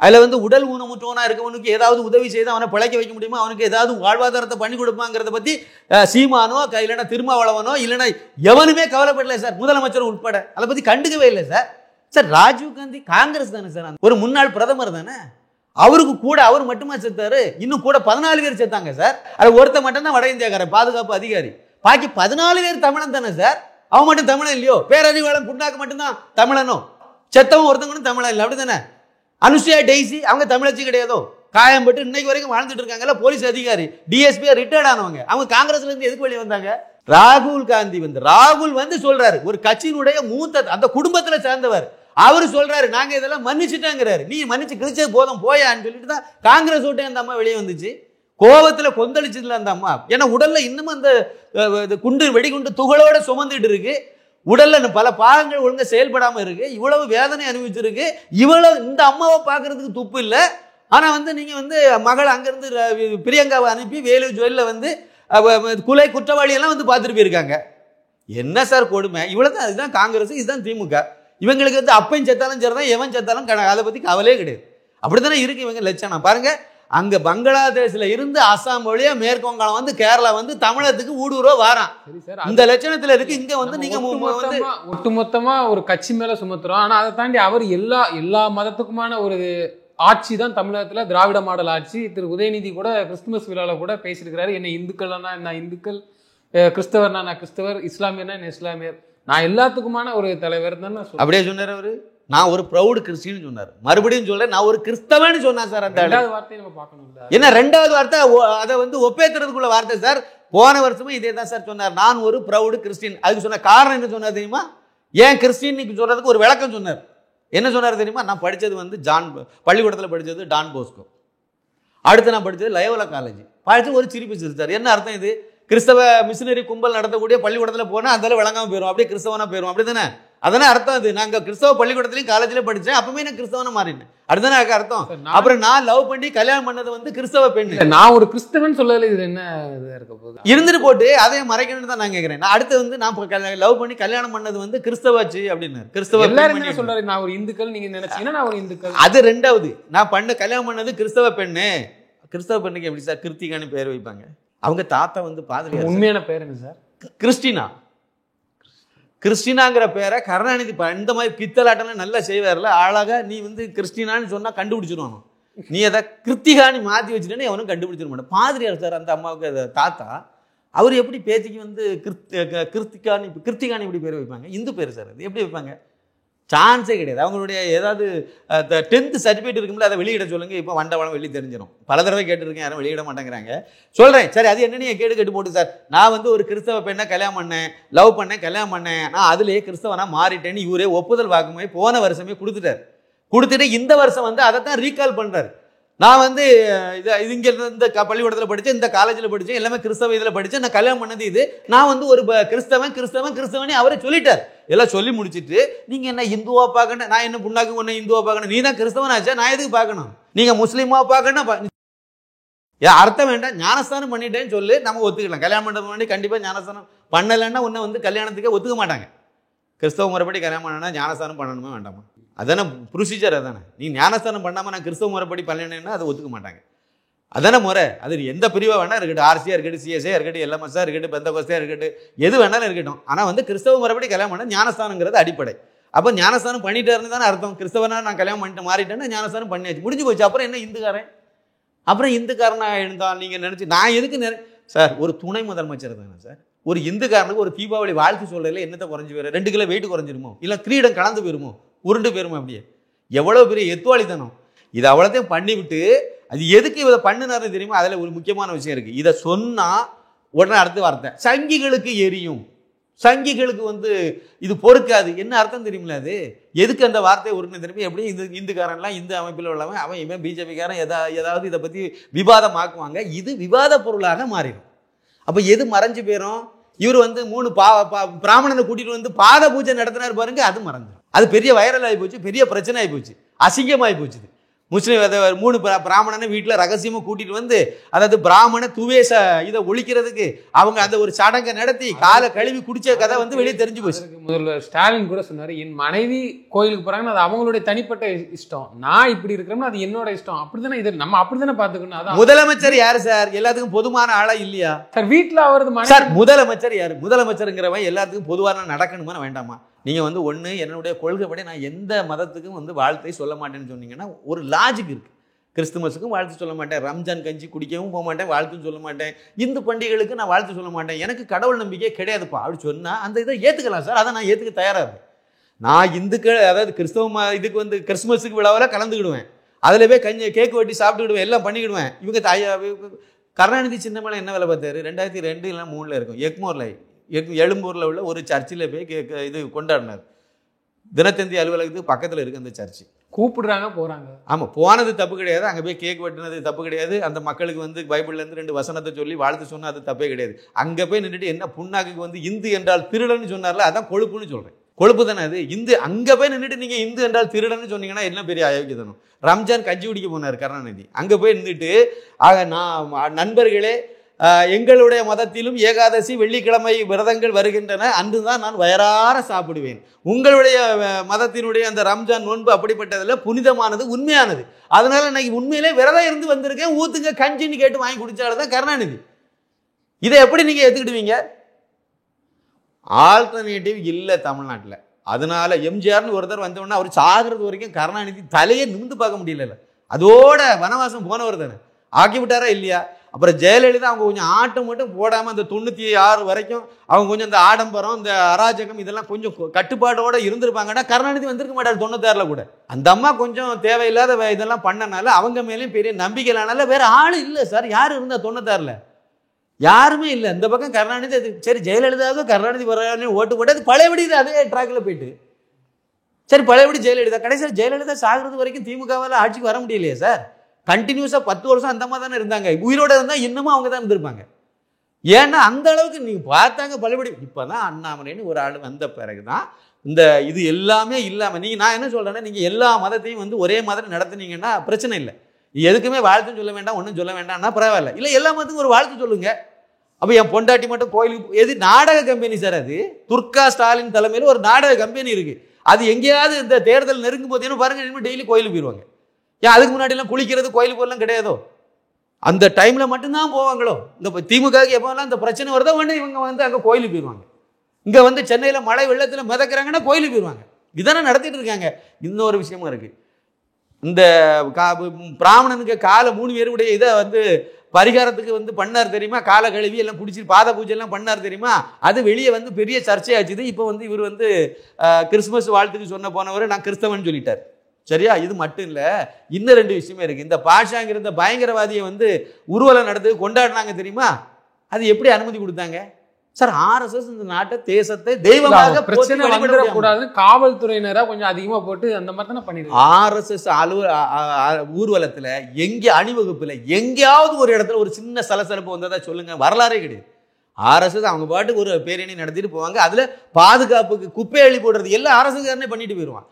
அதில் வந்து உடல் ஊனமுற்றவனா இருக்கவனுக்கு ஏதாவது உதவி செய்து அவனை பிழைக்க வைக்க முடியுமா, அவனுக்கு ஏதாவது வாழ்வாதாரத்தை பண்ணி கொடுப்பாங்கிறத பற்றி சீமானோ இல்லைன்னா திருமாவளவனோ இல்லைன்னா எவனுமே கவலைப்படலை சார், முதலமைச்சர் உட்பட. அதை பற்றி கண்டுக்கவே இல்லை சார். சார் ராஜீவ்காந்தி காங்கிரஸ் தானே சார், ஒரு முன்னாள் பிரதமர் தானே. அவருக்கு கூட அவர் மட்டுமா செத்தாரு? இன்னும் கூட 14 பேர் செத்தாங்க சார். அது ஒருத்த மட்டும் தான் வட இந்தியாக்காரன் பாதுகாப்பு அதிகாரி. பாக்கி 14 பேர் தமிழன் தானே சார். அவன் மட்டும் தமிழன் இல்லையோ? பேரறிவாளன் புண்ணாக்கு மட்டும்தான் தமிழனோ? செத்தவன் ஒருத்தவங்களும் தமிழன் இல்லை, அப்படித்தானே? அனுசுயா டெய்சி அவங்க தமிழச்சி கிடையாதோ? காயம்பட்டு இன்னைக்கு வரைக்கும் வாழ்ந்துட்டு இருக்காங்கல்ல போலீஸ் அதிகாரி, டிஎஸ்பி ரிட்டையர்ட் ஆனவங்க. அவங்க காங்கிரஸ்ல இருந்து எதுக்கு வெளியே வந்தாங்க? ராகுல் வந்து சொல்றாரு, ஒரு கட்சியினுடைய மூத்த அந்த குடும்பத்துல சேர்ந்தவர், அவரு சொல்றாரு நாங்க இதெல்லாம் மன்னிச்சுட்டாங்கிறாரு. நீ மன்னிச்சு கிழிச்சது போதும் போயான்னு சொல்லிட்டு தான் காங்கிரஸ் விட்டு அந்த அம்மா வெளியே வந்துச்சு. கோபத்துல கொந்தளிச்சதுல அந்த அம்மா. ஏன்னா உடல்ல இன்னும் அந்த குண்டு வெடிகுண்டு துகளோட சுமந்துட்டு இருக்கு. உடல்ல பல பாகங்கள் ஒழுங்கா செயல்படாம இருக்கு. இவ்வளவு வேதனை அனுபவிச்சிருக்கு. இவ்வளவு இந்த அம்மாவை பார்க்கறதுக்கு துப்பு இல்லை. ஆனா வந்து நீங்க வந்து மகள் அங்கிருந்து பிரியங்காவை அனுப்பி வேலு ஜுவல்ல வந்து கொலை குற்றவாளி எல்லாம் வந்து பார்த்துட்டு போயிருக்காங்க. என்ன சார் கொடுமை? இவ்வளவுதான். இதுதான் காங்கிரஸ், இதுதான் திமுக. இவங்களுக்கு வந்து அப்பையும் செத்தாலும் சரிதான், எவன் செத்தாலும் அதை பத்தி கவலையே கிடையாது. அப்படித்தானே இருக்கு இவங்க லட்சணம். பாருங்க, அங்க பங்களாதேஷ்ல இருந்து அசாம் வழியா மேற்கு வங்காளம் வந்து கேரளா வந்து தமிழகத்துக்கு ஊடுருவ வாரான். இந்த லட்சணத்துல இருக்கு. இங்க வந்து நீங்க ஒட்டுமொத்தமா ஒரு கட்சி மேல சுமத்துறோம். ஆனா அதை தாண்டி அவர் எல்லா மதத்துக்குமான ஒரு ஆட்சி தான் தமிழகத்துல திராவிட மாடல் ஆட்சி. திரு உதயநிதி கூட கிறிஸ்துமஸ் விழாவில் கூட பேசியிருக்கிறாரு, என்ன இந்துக்கள்னா நான் இந்துக்கள், கிறிஸ்தவர்னா நான் கிறிஸ்தவர், இஸ்லாமியர்னா என்ன இஸ்லாமியர், நான் எல்லாத்துக்குமான ஒரு தலைவர் தான் அப்படியே சொன்னார் அவரு. நான் ஒரு ப்ரௌடு கிறிஸ்டின்னு சொன்னார். மறுபடியும் சொல்றேன், நான் ஒரு கிறிஸ்தவன்னு சொன்னேன் சார். அந்த ரெண்டாவது வார்த்தையை நம்ம பார்க்கணும். என்ன ரெண்டாவது வார்த்தை? அதை வந்து ஒப்பேத்துறதுக்குள்ள வார்த்தை சார். போன வருஷமும் இதே தான் சார் சொன்னார், நான் ஒரு ப்ரௌடு கிறிஸ்டின். அதுக்கு சொன்ன காரணம் என்ன சொன்னார் தெரியுமா? ஏன் கிறிஸ்டின் சொல்றதுக்கு ஒரு விளக்கம் சொன்னார். என்ன சொன்னார் தெரியுமா? நான் படித்தது வந்து பள்ளிக்கூடத்தில் படித்தது டான் போஸ்கோ, அடுத்து நான் படித்தது லயோலா காலேஜ். படித்து ஒரு சிரிப்பு சிரிச்சார். என்ன அர்த்தம் இது? கிறிஸ்தவ மிஷினரி கும்பல் நடத்தக்கூடிய பள்ளிக்கூடத்தில் போனால் அதெல்லாம் விளங்காமல் போயிடும், அப்படியே கிறிஸ்தவனா போயிடும், அப்படி தானே? அதானே அர்த்தம். அது நாங்கள் கிறிஸ்தவ பள்ளிக்கூடத்துலையும் காலேஜ்லேயும் படித்தேன், அப்பவுமே நான் கிறிஸ்தவனா மாறினேன். அதுதானே அர்த்தம். அப்புறம் நான் லவ் பண்ணி கல்யாணம் பண்ணது வந்து கிறிஸ்தவ பெண். நான் ஒரு கிறிஸ்தவன் சொல்லல, இது என்ன இருக்க போகுது? இருந்துட்டு போட்டு அதையும் மறைக்கணும்னு தான் நான் கேட்கிறேன். நான் அடுத்து வந்து நான் லவ் பண்ணி கல்யாணம் பண்ணது வந்து கிறிஸ்தவாச்சு அப்படின்னு கிறிஸ்தவ எல்லாரும் சொல்றாரு. நான் ஒரு இந்துக்கள், நீங்க நினைச்சீங்கன்னா நான் ஒரு இந்துக்கள். அது ரெண்டாவது. நான் கல்யாணம் பண்ணது கிறிஸ்தவ பெண்ணு. கிறிஸ்தவ பெண்ணுக்கு எப்படி சார் கிருத்திகான்னு பேர் வைப்பாங்க? அவங்க தாத்தா வந்து பாதிரியார். உண்மையான பேர் என்ன சார்? கிறிஸ்டினா. கிறிஸ்டினாங்கிற பேரை கருணாநிதி இந்த மாதிரி பித்தலாட்டெல்லாம் நல்லா செய்வார்ல, அழகா நீ வந்து கிறிஸ்டினான்னு சொன்னா கண்டுபிடிச்சிருவானோ, நீ அதை கிருத்திகானி மாற்றி வச்சுட்டேன்னு அவனும் கண்டுபிடிச்சிட மாட்டேன். பாதிரியார் சார் அந்த அம்மாவுக்கு தாத்தா. அவர் எப்படி பேத்திக்கு வந்து கிருத்திகானி இப்படி பேர் வைப்பாங்க? இந்து பேர் சார், அது எப்படி வைப்பாங்க? சான்ஸே கிடையாது. அவங்களுடைய ஏதாவது 10th சர்டிஃபிகேட் இருக்கும்போது அதை வெளியிட சொல்லுங்க. இப்போ வண்டவளம் வெளியே தெரிஞ்சிடும். பல தடவை கேட்டுருக்கேன், யாரும் வெளியிட மாட்டேங்கிறாங்க. சொல்கிறேன் சரி, அது என்னன்னு கேட்டு போட்டு சார், நான் வந்து ஒரு கிறிஸ்தவ பெண்ணை கல்யாணம் பண்ணேன், லவ் பண்ணேன், கல்யாணம் பண்ணேன், நான் அதுலேயே கிறிஸ்தவனா மாறிட்டேன்னு இவரே ஒப்புதல் வாக்குமே போன வருஷமே கொடுத்துட்டு இந்த வருஷம் வந்து அதை தான் ரீகால் பண்ணுறாரு. நான் வந்து இங்கே இந்த பள்ளிக்கூடத்தில் படித்தேன், இந்த காலேஜில் படித்தேன், எல்லாமே கிறிஸ்தவ இதில் படித்தேன், நான் கல்யாணம் பண்ணது இது, நான் வந்து ஒரு கிறிஸ்தவனே அவரே சொல்லிட்டார். எல்லாம் சொல்லி முடிச்சுட்டு நீங்கள் என்ன இந்துவா பார்க்கணும், நான் என்ன புண்ணாக்கு ஒன்று இந்துவா பார்க்கணும், நீ தான் கிறிஸ்தவனாச்சா, நான் எதுக்கு பார்க்கணும், நீங்கள் முஸ்லீமா பார்க்கணும், அர்த்தம் வேண்டாம், ஞானஸ்தானம் பண்ணிட்டேன்னு சொல்லி நம்ம ஒத்துக்கலாம். கல்யாணம் பண்ணுறது முன்னாடி கண்டிப்பாக ஞானஸ்தானம் பண்ணலைன்னா ஒன்றை வந்து கல்யாணத்துக்கே ஒத்துக்க மாட்டாங்க. கிறிஸ்தவ முறைப்படி கல்யாணம் பண்ணணும்னா ஞானஸ்தானம் பண்ணணுமா வேண்டாமா? அதானே ப்ரொசீஜர். அதானே நீ ஞானஸ்தானம் பண்ணாமல் நான் கிறிஸ்தவ முறைப்படி பண்ணலைன்னா அதை ஒத்துக்க மாட்டாங்க. அதானே முறை. அது எந்த பிரிவாக வேணா இருக்கட்டும், ஆர்சியாக இருக்கட்டும், சிஎஸ்ஏ இருக்கட்டும், எல்எம்எஸ்ஸாக இருக்கட்டும், பெந்தகோஸ்தியாக இருக்கட்டும், எது வேணாலும் இருக்கட்டும். ஆனால் வந்து கிறிஸ்தவ முறைப்படி கல்யாணம் பண்ண ஞானஸ்தானங்கிறது அடிப்படை. அப்போ ஞானஸ்தானம் பண்ணிட்டாருன்னு தானே அர்த்தம். கிறிஸ்தவனா நான் கல்யாணம் பண்ணிட்டு மாறிட்டேன்னா ஞானஸ்தானம் பண்ணியாச்சு, முடிஞ்சு போச்சு. அப்புறம் என்ன இந்துக்காரன்? அப்புறம் இந்துக்காரனா இருந்தால் நீங்கள் நினச்சி நான் எதுக்கு சார் ஒரு துணை முதலமைச்சர் தானே சார். ஒரு இந்துக்காரனுக்கு ஒரு தீபாவளி வாழ்த்து சொல்றதுல என்னத்தை குறைஞ்சி போயிரு? 2 கிலோ வெயிட் குறைஞ்சிருமோ, இல்லை கிரீடம் கலந்து போயிருமோ, உருண்டு போயிருமோ? அப்படியே எவ்வளோ பெரிய எத்துவாளித்தனம் இது! அவ்வளோத்தையும் பண்ணிவிட்டு அது எதுக்கு இதை பண்ணினாருன்னு தெரியுமா? அதில் ஒரு முக்கியமான விஷயம் இருக்குது. இதை சொன்னால் உடனே அடுத்த வார்த்தை சங்கிகளுக்கு எரியும், சங்கிகளுக்கு வந்து இது பொறுக்காது. என்ன அர்த்தம் தெரியுமில்ல? அது எதுக்கு அந்த வார்த்தையை உருன்னு தெரியுமா? எப்படி இந்துக்காரன்லாம் இந்து அமைப்பில் உள்ளவன் அவன் இவன் பிஜேபிக்காரன் ஏதாவது இதை பற்றி விவாதமாக்குவாங்க. இது விவாத பொருளாக மாறிடும். அப்போ எது மறைஞ்சு போயிடும்? இவர் வந்து 3 பிராமணனை கூட்டிகிட்டு வந்து பாத பூஜை நடத்தினார் பாருங்க, அது மறைஞ்சிடும். அது பெரிய வைரல் ஆகி போச்சு, பெரிய பிரச்சனை ஆகி போச்சு, அசிங்கமாகி போச்சு. முஸ்லீம் 3 பிராமணனை வீட்டில் ரகசியமாக கூட்டிட்டு வந்து, அதாவது பிராமண துவேஷ இதை ஒழிக்கிறதுக்கு அவங்க அந்த ஒரு சடங்கை நடத்தி காலை கழுவி குடிச்ச கதை வந்து வெளியே தெரிஞ்சு போச்சு. முதல்வர் ஸ்டாலின் கூட சொன்னார், என் மனைவி கோயிலுக்கு போறாங்கன்னா அது அவங்களுடைய தனிப்பட்ட இஷ்டம், நான் இப்படி இருக்கிறோம்னா அது என்னோட இஷ்டம். அப்படித்தானே இது நம்ம அப்படித்தானே பார்த்துக்கணும். அதான் முதலமைச்சர் யாரு சார்? எல்லாத்துக்கும் பொதுவான ஆளா இல்லையா சார்? வீட்டில் அவரது சார் முதலமைச்சர் யாரு? முதலமைச்சருங்கிறவன் எல்லாத்துக்கும் பொதுவான நடக்கணுமா வேண்டாமா? நீங்கள் வந்து ஒன்று என்னுடைய கொள்கைப்படி நான் எந்த மதத்துக்கும் வந்து வாழ்த்தை சொல்ல மாட்டேன்னு சொன்னீங்கன்னா ஒரு லாஜிக் இருக்குது. கிறிஸ்துமஸுக்கும் வாழ்த்து சொல்ல மாட்டேன், ரம்ஜான் கஞ்சி குடிக்கவும் போக மாட்டேன், வாழ்த்தும் சொல்ல மாட்டேன், இந்து பண்டிகைகளுக்கு நான் வாழ்த்து சொல்ல மாட்டேன், எனக்கு கடவுள் நம்பிக்கையே கிடையாதுப்பா அப்படி சொன்னால் அந்த இதை ஏற்றுக்கலாம் சார். அதை நான் ஏற்றுக்க தயாராக இருக்கேன். நான் இந்துக்கள் அதாவது கிறிஸ்தவ இதுக்கு வந்து கிறிஸ்துமஸுக்கு விழாவில் கலந்துக்கிடுவேன், அதில் போய் கேக்கு வெட்டி சாப்பிட்டுக்கிடுவேன், எல்லாம் பண்ணிக்கிடுவேன். இவங்க கருணாநிதி சின்னமலை என்ன வேலை பார்த்தாரு? 2002 இல்லை 2003 இருக்கும், எக்மோரில் எழும்பூரில் உள்ள ஒரு சர்ச்சில் போய் இது கொண்டாடினார். தினத்தந்தி அலுவலகத்துக்கு பக்கத்தில் இருக்குது அந்த சர்ச்சு. கூப்பிடுறாங்க, போகிறாங்க. ஆமாம், போனது தப்பு கிடையாது, அங்கே போய் கேக் வெட்டினது தப்பு கிடையாது, அந்த மக்களுக்கு வந்து பைபிள்லேருந்து 2 வசனத்தை சொல்லி வாழ்த்து சொன்னால் அது தப்பே கிடையாது. அங்கே போய் நின்றுட்டு என்ன புண்ணாக்கு வந்து இந்து என்றால் திருடன்னு சொன்னார்ல, அதான் கொழுப்புன்னு சொல்கிறேன். கொழுப்பு தானே அது. இந்து அங்கே போய் நின்றுட்டு நீங்கள் இந்து என்றால் திருடன்னு சொன்னீங்கன்னா என்ன பெரிய அயோக்கியத்தனம். ரம்ஜான் கஞ்சி குடிக்க போனார் கருணாநிதி, அங்கே போய் நின்றுட்டு நான் நண்பர்களே எங்களுடைய மதத்திலும் ஏகாதசி வெள்ளிக்கிழமை விரதங்கள் வருகின்றன, அன்றுதான் நான் வயறார சாப்பிடுவேன். உங்களுடைய மதத்தினுடைய அந்த ரம்ஜான் நோன்பு அப்படிப்பட்டதில் புனிதமானது, உண்மையானது. அதனால இன்னைக்கு உண்மையிலே விரதம் இருந்து வந்திருக்கேன், ஊத்துங்க கஞ்சின்னு கேட்டு வாங்கி குடிச்சால்தான் கருணாநிதி. இதை எப்படி நீங்க எடுத்துக்கிடுவீங்க? ஆல்டர்னேட்டிவ் இல்லை தமிழ்நாட்டில். அதனால எம்ஜிஆர்னு ஒருத்தர் வந்தோடனே அவர் சாகிறது வரைக்கும் கருணாநிதி தலையை நிமிந்து பார்க்க முடியல. அதோட வனவாசம் போனவர் தானே, ஆக்கி விட்டாரா இல்லையா? அப்புறம் ஜெயலலிதா அவங்க கொஞ்சம் ஆட்டம் மட்டும் போடாமல் அந்த 96 வரைக்கும் அவங்க கொஞ்சம் இந்த ஆடம்பரம், இந்த அராஜகம் இதெல்லாம் கொஞ்சம் கட்டுப்பாடோடு இருந்திருப்பாங்கன்னா கருணாநிதி வந்திருக்க மாட்டார் 96 கூட. அந்த அம்மா கொஞ்சம் தேவையில்லாத இதெல்லாம் பண்ணனால அவங்க மேலேயும் பெரிய நம்பிக்கை இல்லைனால வேற ஆள் இல்லை சார். யார் இருந்தா 96ல்? யாருமே இல்லை. இந்த பக்கம் கருணாநிதி, சரி ஜெயலலிதாவுக்கு கருணாநிதி வர ஓட்டு போட்டு அது பழையபடி அதே ட்ராக்ல போயிட்டு, சரி பழையபடி ஜெயலலிதா. கடைசியில் ஜெயலலிதா சாகிறது வரைக்கும் திமுகவால் ஆட்சிக்கு வர முடியலையே சார். கண்டினியூஸாக 10 வருஷம் அந்த மாதிரி தானே இருந்தாங்க. உயிரோட இருந்தால் இன்னமும் அவங்க தான் இருந்திருப்பாங்க. ஏன்னா அந்த அளவுக்கு நீங்கள் பார்த்தாங்க பழையபடி. இப்போ தான் அண்ணாமலைன்னு ஒரு ஆள் வந்த பிறகு தான் இந்த இது எல்லாமே இல்லாமல் நீங்கள், நான் என்ன சொல்கிறேன்னா, நீங்கள் எல்லா மதத்தையும் வந்து ஒரே மாதிரி நடத்துனீங்கன்னா பிரச்சனை இல்லை. எதுக்குமே வாழ்த்துன்னு சொல்ல வேண்டாம், ஒன்றும் சொல்ல வேண்டாம்னா பரவாயில்ல. இல்லை எல்லா மதத்துக்கும் ஒரு வாழ்த்து சொல்லுங்க. அப்போ என் பொண்டாட்டி மட்டும் கோயிலுக்கு எது நாடக கம்பெனி சார் அது? துர்கா ஸ்டாலின் தலைமையில் ஒரு நாடக கம்பெனி இருக்குது. அது எங்கேயாவது இந்த தேர்தல் நெருங்கும் போது பாருங்க, டெய்லி கோயிலுக்கு போயிடுவாங்க. ஏன் அதுக்கு முன்னாடிலாம் குளிக்கிறது கோயிலுக்கு போகலாம் கிடையாதோ? அந்த டைமில் மட்டும்தான் போவாங்களோ? இந்த திமுகவுக்கு எப்போலாம் இந்த பிரச்சனை வருதோ உடனே இவங்க வந்து அங்கே கோயிலுக்கு போயிடுவாங்க. இங்கே வந்து சென்னையில் மழை வெள்ளத்தில் மிதக்கிறாங்கன்னா கோயிலுக்கு போயிடுவாங்க. இதானே நடத்திட்டு இருக்காங்க. இன்னொரு விஷயமும் இருக்குது. இந்த பிராமணனுக்கு காலை 3 பேருடைய இதை வந்து பரிகாரத்துக்கு வந்து பண்ணார் தெரியுமா? காலை கழுவி எல்லாம் குடிச்சு பாத பூஜை எல்லாம் பண்ணார் தெரியுமா? அது வெளியே வந்து பெரிய சர்ச்சையாச்சுது. இப்போ வந்து இவர் வந்து கிறிஸ்துமஸ் வாழ்த்துக்கு சொன்ன போனவர் நான் கிறிஸ்தவன் சொல்லிட்டார். சரியா? இது மட்டும் இல்லை, இன்னும் 2 விஷயமே இருக்கு. இந்த பாஷாங்கிற இந்த பயங்கரவாதியை வந்து ஊர்வலம் நடத்து கொண்டாடினாங்க தெரியுமா? அது எப்படி அனுமதி கொடுத்தாங்க சார்? ஆர்எஸ்எஸ் இந்த நாட்டை, தேசத்தை தெய்வமாக பிரச்சனை வந்துடக்கூடாது காவல்துறையினரா கொஞ்சம் அதிகமா போட்டு அந்த மாதிரி தானே பண்ணிருக்காங்க. ஆர்எஸ்எஸ் ஊர்வலத்துல எங்கே அணிவகுப்புல எங்கேயாவது ஒரு இடத்துல ஒரு சின்ன சலசலப்பு வந்ததா சொல்லுங்க? வரலாறே கிடையாது. ஆர்எஸ்எஸ் அவங்க பாட்டுக்கு ஒரு பேரணி நடத்திட்டு போவாங்க. அதுல பாதுகாப்புக்கு குப்பை அள்ளி போடுறது எல்லாம் அரசுக்காரனே பண்ணிட்டு போயிடுவான்.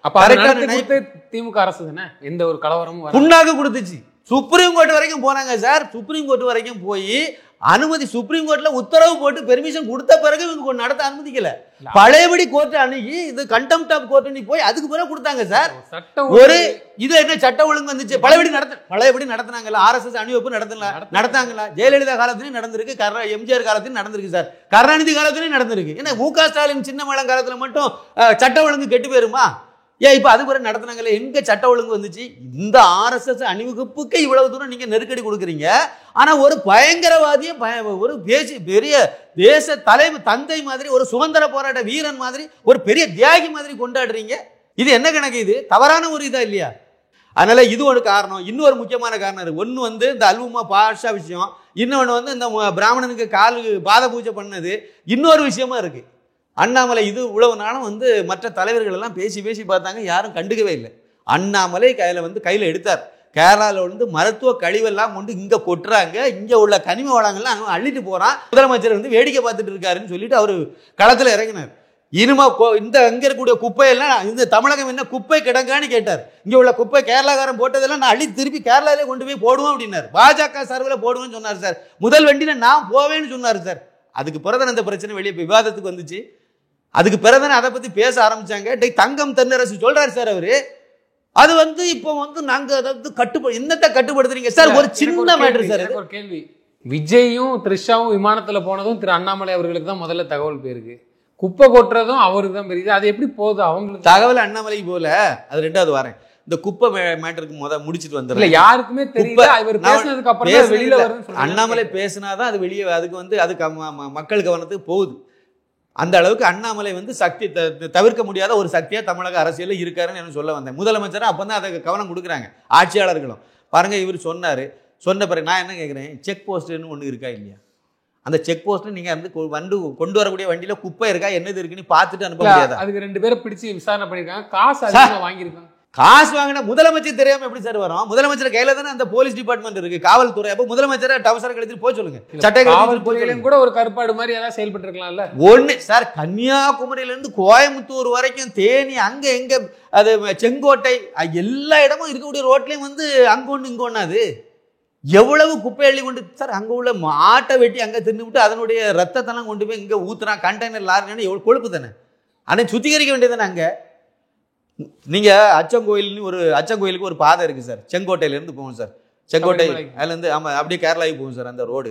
திமுக அரசு தானே, எந்த ஒரு கலவரமும் புண்ணாக கொடுத்துச்சு. சுப்ரீம் கோர்ட் வரைக்கும் போனாங்க சார். சுப்ரீம் கோர்ட் வரைக்கும் போய் அனுமதி, சுப்ரீம் கோர்ட்ல உத்தரவு போட்டு பெர்மிஷன் கொடுத்த பிறகு இவங்க நடத்த அனுமதிக்கல. பழையபடி கோர்ட் அணுகி இது கண்டெம்ட் ஆஃப் கோர்ட் போய் அதுக்கு பிறகு கொடுத்தாங்க சார். ஒரு இது என்ன சட்ட ஒழுங்கு வந்துச்சு? பழையபடி நடத்தினாங்கல்ல. ஆர்எஸ்எஸ் அணிவகுப்பு நடத்தாங்களா? ஜெயலலிதா காலத்திலையும் நடந்திருக்கு, எம்ஜிஆர் காலத்திலும் நடந்திருக்கு சார், கருணாநிதி காலத்திலையும் நடந்திருக்கு. ஏன்னா முக ஸ்டாலின் சின்ன மழை காலத்துல மட்டும் சட்ட ஒழுங்கு கெட்டு போயிருமா? ஏன் இப்ப அது பிறகு நடத்தினாங்கல்ல, எங்க சட்ட ஒழுங்கு வந்துச்சு? இந்த ஆர்எஸ்எஸ் அணிவகுப்புக்கு இவ்வளவு தூரம் நீங்க நெருக்கடி கொடுக்குறீங்க. ஆனா ஒரு பயங்கரவாதிய, ஒரு பெரிய தேச தலைவர் தந்தை மாதிரி, ஒரு சுதந்திர போராட்ட வீரன் மாதிரி, ஒரு பெரிய தியாகி மாதிரி கொண்டாடுறீங்க. இது என்ன கணக்கு? இது தவறான ஒரு இதா இல்லையா? அதனால இது ஒரு காரணம். இன்னொரு முக்கியமான காரணம் இருக்கு. ஒன்று வந்து இந்த அல்வுமா பாஷா விஷயம், இன்னொன்று வந்து இந்த பிராமணனுக்கு பாத பூஜை பண்ணது, இன்னொரு விஷயமா இருக்கு. அண்ணாமலை இது உழவு நாளும் வந்து மற்ற தலைவர்கள் எல்லாம் பேசி பார்த்தாங்க, யாரும் கண்டுக்கவே இல்லை. அண்ணாமலை கையில் எடுத்தார். கேரளாவில் வந்து மருத்துவ கழிவெல்லாம் கொண்டு இங்கே கொட்டுறாங்க, இங்கே உள்ள கனிம வளங்கள்லாம் அங்கே அள்ளிட்டு போகிறான், முதலமைச்சர் வந்து வேடிக்கை பார்த்துட்டு இருக்காருன்னு சொல்லிட்டு அவர் களத்தில் இறங்கினார். இனிமா இந்த அங்கே இருக்கக்கூடிய குப்பையெல்லாம், இந்த தமிழகம் என்ன குப்பை கிடங்கான்னு கேட்டார். இங்கே உள்ள குப்பை கேரளாக்காரன் போட்டதெல்லாம் நான் அள்ளி திருப்பி கேரளாவிலே கொண்டு போய் போடுவோம் அப்படின்னார். பாஜக சார்பில் போடுவேன்னு சொன்னார் சார். முதல் வண்டியில் நான் போவேன்னு சொன்னார் சார். அதுக்கு பிறகு அந்த பிரச்சனை வெளியே விவாதத்துக்கு வந்துச்சு. அதுக்கு பிறகு அதை பத்தி பேச ஆரம்பிச்சாங்க. தங்கம் தென்னரசு சொல்றாரு சார் அவரு, அது வந்து இப்போ வந்து நாங்க அதாவது என்னத்தை கட்டுப்படுத்துறீங்க சார்? ஒரு சின்ன மேட்டர் சார். ஒரு கேள்வி, விஜயும் த்ரிஷாவும் விமானத்துல போனதும் திரு அண்ணாமலை அவர்களுக்கு தான் முதல்ல தகவல் போயிருக்கு, குப்பை கொட்டுறதும் அவருக்கு தான் பெரியது. அது எப்படி போகுது அவங்களுக்கு தகவல்? அண்ணாமலைக்கு போல. அது ரெண்டாவது வாரேன். இந்த குப்பை மேட்டருக்கு முடிச்சிட்டு வந்துடுறேன். யாருக்குமே தெரியல. இவர் பேசினதுக்கு அப்புறம் வெளியில வருது. அண்ணாமலை பேசினாதான் அது வெளியே, அதுக்கு வந்து அதுக்கு மக்கள் கவனத்துக்கு போகுது. அந்த அளவுக்கு அண்ணாமலை வந்து சக்தி தவிர்க்க முடியாத ஒரு சக்தியா தமிழக அரசியலில் இருக்காருன்னு சொல்ல வந்தேன். முதலமைச்சரும் அப்பதான் அதை கவனம் கொடுக்குறாங்க, ஆட்சியாளர்களும். பாருங்க, இவர் சொன்ன பிறகு நான் என்ன கேட்குறேன், செக் போஸ்ட்னு ஒன்று இருக்கா இல்லையா? அந்த செக் போஸ்ட் நீங்க வந்து கொண்டு வரக்கூடிய வண்டியில குப்பை இருக்கா என்னது இருக்குன்னு பார்த்துட்டு அனுப்ப முடியாது? அதுக்கு 2 பேரை பிடிச்சி விசாரணை பண்ணிருக்காங்க, காசு அதிகமா வாங்கியிருக்காங்க. காசு வாங்கினா முதலமைச்சர் தெரியாம எப்படி சார் வரும்? முதலமைச்சர் கையில தானே அந்த போலீஸ் டிபார்ட்மெண்ட் இருக்கு, காவல்துறை. அப்போ முதலமைச்சரை டவசர் கழிச்சு போய் சொல்லுங்க. காவல்துறையிலும் கூட ஒரு கற்பாடு மாதிரி ஏதாவது செயல்பட்டு இருக்கலாம்ல. ஒண்ணு சார், கன்னியாகுமரியில இருந்து கோயம்புத்தூர் வரைக்கும், தேனி, அங்க எங்க அது செங்கோட்டை, எல்லா இடமும் இருக்கக்கூடிய ரோட்லயும் வந்து அங்க ஒண்ணு இங்க ஒண்ணு. அது எவ்வளவு குப்பை அள்ளி கொண்டு சார் அங்கே உள்ள மாட்டை வெட்டி அங்கே தின்னு விட்டு அதனுடைய ரத்தத்தெல்லாம் கொண்டு போய் இங்கே ஊத்துறான் கண்டெய்னர் லாரின்னு எவ்வளோ கொழுப்பு தானே. ஆனால் சுத்திகரிக்க வேண்டியது தானே. அங்கே நீங்கள் அச்சங்கோயிலுக்கு ஒரு பாதை இருக்குது சார். செங்கோட்டையிலேருந்து போகும் சார். செங்கோட்டை அதுலேருந்து ஆமாம் அப்படியே கேரளாவுக்கு போகும் சார்.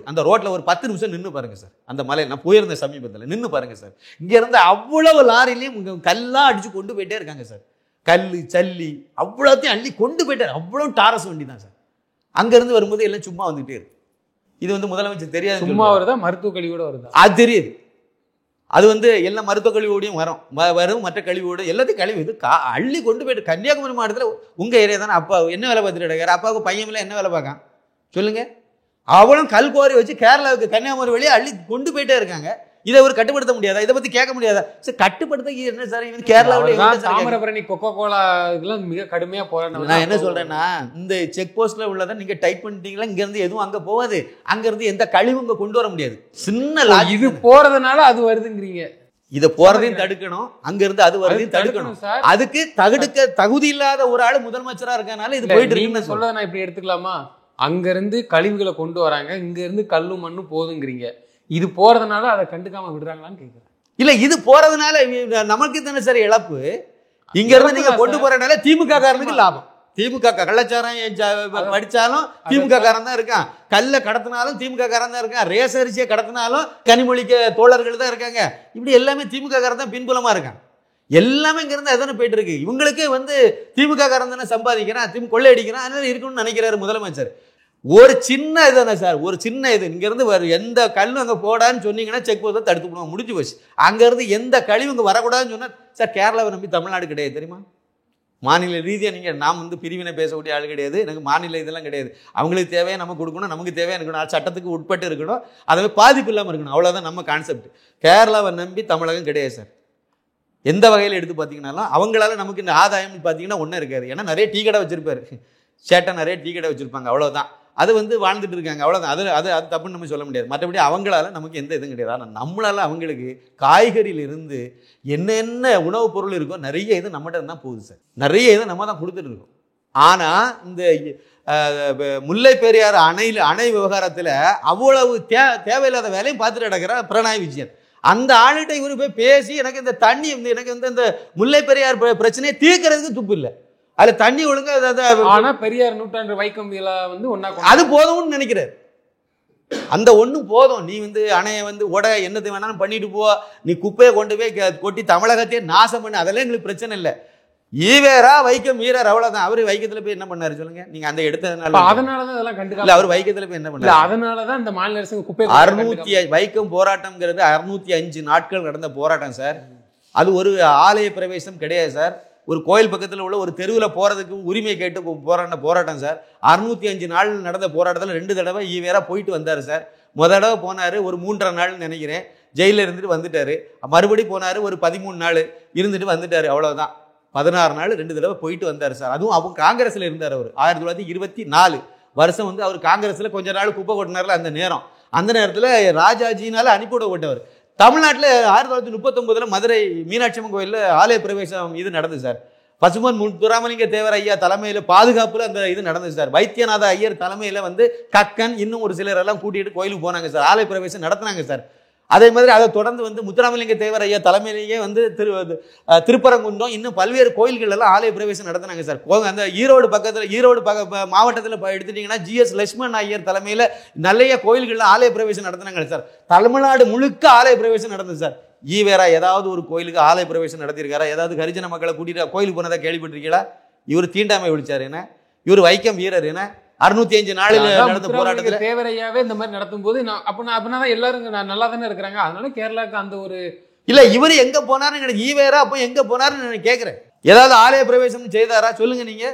அந்த ரோட்டில் ஒரு 10 நிமிஷம் நின்று பாருங்கள் சார். அந்த மலையில் நான் போயிருந்த சமீபத்தில் நின்று பாருங்கள் சார். இங்கேருந்து அவ்வளவு லாரிலையும் கல்லாம் அடித்து கொண்டு போயிட்டே இருக்காங்க சார். கல் சல்லி அவ்வளோத்தையும் அள்ளி கொண்டு போயிட்டார். அவ்வளோ டாரஸ் வண்டி தான் சார். அங்கேருந்து வரும்போது எல்லாம் சும்மா வந்துகிட்டே இருக்கு. இது முதலமைச்சர் தெரியாது. சும்மா வருதா மருத்துவ கழிவோட வருதா அது தெரியுது. அது எல்லா மருத்துவ கழிவோடையும் வரும் மற்ற கழிவோடு எல்லாத்தையும் கழிவு இது அள்ளி கொண்டு போயிட்டு கன்னியாகுமரி மாவட்டத்தில் உங்கள் ஏரியா தானே. அப்பா என்ன வேலை பார்த்துட்டு இருக்காரு. அப்பாவுக்கு பையன் என்ன வேலை பார்க்கான் சொல்லுங்க. அவளும் கல் கோரி வச்சு கேரளாவுக்கு கன்னியாகுமரி வழியே அள்ளி கொண்டு போயிட்டே இருக்காங்க. இதை ஒரு கட்டுப்படுத்த முடியாதா? இதை பத்தி கேட்க முடியாதா? சார் கட்டுப்படுத்த என்ன சார் கேரளாவில் தாமிரபரணி கொக்கோ கோலா இதெல்லாம் மிக கடுமையா போராட்டம். நான் என்ன சொல்றேன்னா இந்த செக் போஸ்ட்ல உள்ளதை நீங்க டைப் பண்ணிட்டீங்களா இங்க இருந்து எதுவும் அங்க போகாது. அங்க இருந்து எந்த கழிவும் இங்க கொண்டு வர முடியாது. சின்ன இது போறதுனால அது வருதுங்கிறீங்க. இதை போறதையும் தடுக்கணும், அங்க இருந்து அது வரதையும் தடுக்கணும். அதுக்கு தகுதி இல்லாத ஒரு ஆளு முதலமைச்சரா இருக்கனால இது போயிட்டு இருக்கு. சொல்றதை நான் இப்படி எடுத்துக்கலாமா? அங்க இருந்து கழிவுகளை கொண்டு வராங்க, இங்க இருந்து கல்லும் மண்ணும் போதுங்கிறீங்க. இது போறதுனால அதை கண்டுக்காம விடுறாங்களான்னு கேட்குறேன். இல்ல இது போறதுனால நமக்கு தானே சார் இழப்பு. இங்க இருந்து நீங்க கொண்டு போறதுனால திமுக காரனுக்கு லாபம். திமுக கள்ளச்சாரம் படிச்சாலும் திமுக காரன் தான் இருக்கான். கல்ல கடத்தினாலும் திமுக காரன் தான் இருக்கான். ரேசரிசியை கடத்தினாலும் கனிமொழிக்க தோழர்கள் தான் இருக்காங்க. இப்படி எல்லாமே திமுக காரன் தான் பின்புலமா இருக்கான். எல்லாமே இங்க இருந்து எதனா போயிட்டு இருக்கு. இவங்களுக்கு திமுக காரன் தானே சம்பாதிக்கிறான், கொள்ளை அடிக்கிறான். அதனால இருக்கணும்னு நினைக்கிறாரு முதலமைச்சர். ஒரு சின்ன இதுதானே சார், ஒரு சின்ன இது. இங்கேருந்து வேறு எந்த கல்லும் அங்கே போடான்னு சொன்னீங்கன்னா செக் போஸ்ட்டை தடுத்து போடுவோம், முடிஞ்சு போச்சு. அங்கேருந்து எந்த கழிவு இங்கே வரக்கூடாதுன்னு சொன்னால் சார் கேரளாவை நம்பி தமிழ்நாடு கிடையாது தெரியுமா? மாநில ரீதியாக நீங்கள் நாம் பிரிவினை பேசக்கூடிய ஆள் கிடையாது. எனக்கு மாநில இதெல்லாம் கிடையாது. அவங்களுக்கு தேவையாக நம்ம கொடுக்கணும், நமக்கு தேவையாக இருக்கணும், சட்டத்துக்கு உட்பட்டு இருக்கணும், அதை பாதிப்பு இல்லாமல் இருக்கணும். அவ்வளோதான் நம்ம கான்செப்ட். கேரளாவை நம்பி தமிழகம் கிடையாது சார். எந்த வகையில் எடுத்து பார்த்தீங்கன்னாலும் அவங்களால நமக்கு இந்த ஆதாயம்னு பார்த்தீங்கன்னா ஒன்றும் இருக்காது. ஏன்னா நிறைய டீ கடை வச்சிருப்பாரு, சேட்டை நிறைய டீ கடை வச்சிருப்பாங்க, அவ்வளோதான். அது வாழ்ந்துட்டு இருக்காங்க, அவ்வளோதான். அது தப்புன்னு நம்ம சொல்ல முடியாது. மற்றபடி அவங்களால நமக்கு எந்த இதுவும் கிடையாது. ஆனால் நம்மளால அவங்களுக்கு காய்கறியிலிருந்து என்னென்ன உணவுப் பொருள் இருக்கோ நிறைய இது நம்மகிட்ட தான் போகுது சார். நிறைய இது நம்ம தான் கொடுத்துட்டு இருக்கோம். ஆனால் இந்த முல்லை பெரியாறு அணை விவகாரத்தில் அவ்வளவு தேவையில்லாத வேலையும் பார்த்துட்டு நடக்கிற பினராயி விஜயன். அந்த ஆளுகிட்ட இவரு போய் பேசி எனக்கு இந்த தண்ணி எனக்கு இந்த முல்லை பெரியார் பிரச்சனையை தீர்க்கறதுக்கு துப்பு இல்லை. அதுல தண்ணி ஒழுங்கா. ஆனா பெரியார் நூற்றாண்டு வைக்கம் ஒன்னா அது போதும்னு நினைக்கிறார். அந்த ஒண்ணு போதும். நீ அணைய உட என்னது வேணாலும் பண்ணிட்டு போ, நீ குப்பையை கொண்டு போய் கொட்டி தமிழகத்தையே நாசம் பண்ணு, அதெல்லாம் எங்களுக்கு பிரச்சனை இல்லை. ஈவேரா வைக்கம் வீரர் அவ்வளவுதான். அவரு வைக்கத்துல போய் என்ன பண்ணாரு சொல்லுங்க நீங்க? அந்த எடுத்ததுனால அதனாலதான் இதெல்லாம் கண்டுக்கல. அவர் வைக்கத்துல போய் என்ன பண்ணாரு? அதனாலதான் இந்த மாநில அரசு குப்பை 600 வைக்கம் போராட்டம்ங்கிறது 605 நாட்கள் நடந்த போராட்டம் சார். அது ஒரு ஆலய பிரவேசம் கிடையாது சார். ஒரு கோயில் பக்கத்தில் உள்ள ஒரு தெருவில் போகிறதுக்கு உரிமை கேட்டு போராட்டம் சார். 605 நாள் நடந்த போராட்டத்தில் 2 தடவை ஈவேரா போயிட்டு வந்தார் சார். தடவை போனார் ஒரு 3.5 நாள்னு நினைக்கிறேன், ஜெயிலில் இருந்துட்டு வந்துட்டார். மறுபடி போனார் ஒரு 13 நாள் இருந்துட்டு வந்துட்டார், அவ்வளோதான். 16 நாள் 2 தடவை போயிட்டு வந்தார் சார். அதுவும் அவங்க காங்கிரஸில் இருந்தார். அவர் 1924 வருஷம் அவர் காங்கிரஸில் கொஞ்ச நாள் குப்பை கொட்டினார்ல அந்த நேரம். அந்த நேரத்தில் ராஜாஜினால அனுப்பிவிடப்பட்டவர். தமிழ்நாட்டில் 1939 மதுரை மீனாட்சி அம்மன் கோயிலில் ஆலய பிரவேசம் இது நடந்தது சார். பசும்பொன் முத்துராமலிங்க தேவர் ஐயா தலைமையில் பாதுகாப்புல அந்த இது நடந்தது சார். வைத்தியநாத ஐயர் தலைமையில் கக்கன் இன்னும் ஒரு சிலர் எல்லாம் கூட்டிட்டு கோயிலுக்கு போனாங்க சார். ஆலய பிரவேசம் நடத்தினாங்க சார். அதே மாதிரி அதை தொடர்ந்து முத்துராமலிங்க தேவர் ஐயா தலைமையிலேயே திருப்பரங்குன்றம் இன்னும் பல்வேறு கோயில்கள் எல்லாம் ஆலய பிரவேசம் நடத்தினாங்க சார். அந்த ஈரோடு மாவட்டத்தில் எடுத்துட்டீங்கன்னா ஜிஎஸ் லட்சுமண் ஐயர் தலைமையில் நிறைய கோயில்கள்ல ஆலய பிரவேசம் நடத்தினாங்க சார். தமிழ்நாடு முழுக்க ஆலய பிரவேசம் நடந்தது சார். ஈவேரா ஏதாவது ஒரு கோயிலுக்கு ஆலய பிரவேசம் நடத்திருக்காரா? ஏதாவது ஹரிஜன மக்களை கூட்டிட்டு கோயிலுக்கு போனதா கேள்விப்பட்டிருக்கீங்களா? இவர் தீண்டாமை ஒழிச்சார் என்ன? இவர் வைக்கம் வீரர் என்ன? 605 நாளில் நடந்த போராட்டத்தில் தேவரையாவே இந்த மாதிரி நடத்தும் போது அப்படின்னா எல்லாரும் நல்லா தானே இருக்கிறாங்க. அதனால கேரளாவுக்கு அந்த ஒரு இல்ல இவர் எங்க போனாருன்னு ஈவேரா அப்போ எங்க போனாருன்னு நான் கேட்கிறேன். ஏதாவது ஆலய பிரவேசம் செய்தாரா சொல்லுங்க நீங்க.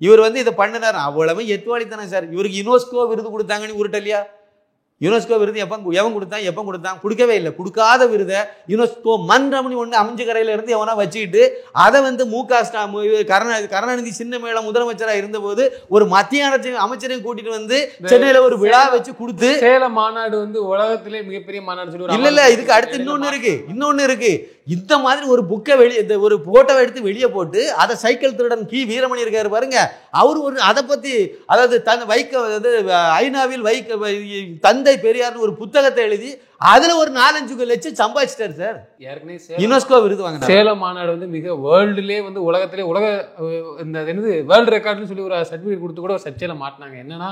இவர் இதை பண்ணினார். அவ்வளவு எத்துவாளித்தானே சார். இவருக்கு யுனெஸ்கோ விருது கொடுத்தாங்கன்னு உருட்டலையா? யுனெஸ்கோ விருது எவன் கொடுத்தான் கொடுக்கவே இல்லை. கொடுக்காத விருதை யுனெஸ்கோ மன்றம்னு ஒன்று அமைஞ்சுக்கரையில இருந்து எவனா வச்சுக்கிட்டு அதை வந்து கருணாநிதி சின்ன மேள முதலமைச்சராக இருந்தபோது ஒரு மத்திய அமைச்சரையும் கூட்டிட்டு வந்து சென்னையில ஒரு விழா வச்சு கொடுத்து சேலம் மாநாடு வந்து உலகத்திலே மிகப்பெரிய மாநாடு சொல்லி இல்ல இதுக்கு அடுத்து இன்னொன்னு இருக்கு. இந்த மாதிரி ஒரு புக்கை ஒரு போட்டோவை எடுத்து வெளியே போட்டு அதை சைக்கிள் திருடன் வீரமணி இருக்காரு பாருங்க, அவரு அதை பத்தி அதாவது ஐநாவில் தந்தை பெரியார்னு ஒரு புத்தகத்தை எழுதி அதுல ஒரு 4-5 லட்சம் சம்பாதிச்சிட்டாரு சார். யுனெஸ்கோ விருது வாங்க. சேலம் மாநாடு வந்து மிக வேர்ல்டுலே வந்து உலகத்திலே இந்த வேர்ல்டு ரெக்கார்ட்னு சொல்லி ஒரு சர்டிபிகேட் கொடுத்து கூட சர்ச்சையில மாட்டினாங்க. என்னன்னா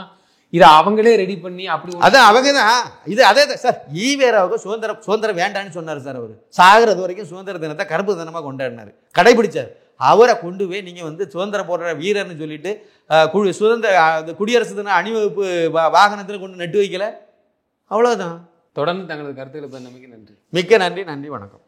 இதை அவங்களே ரெடி பண்ணி அப்படி அதான் அவங்க தான் இது அதே தான் சார். ஈவேராவுக்கு சுதந்திரம் வேண்டான்னு சொன்னார் சார். அவர் சாகிறது வரைக்கும் சுதந்திர தினத்தை கருப்பு தினமாக கொண்டாடினார், கடைபிடிச்சார். அவரை கொண்டு போய் நீங்கள் வந்து சுதந்திர போடுற வீரர்னு சொல்லிட்டு குடியரசு தின அணிவகுப்பு வாகனத்தில் கொண்டு நட்டு வைக்கல, அவ்வளோதான். தொடர்ந்து தங்களது கருத்துக்களை நம்பிக்கை நன்றி. மிக்க நன்றி, வணக்கம்.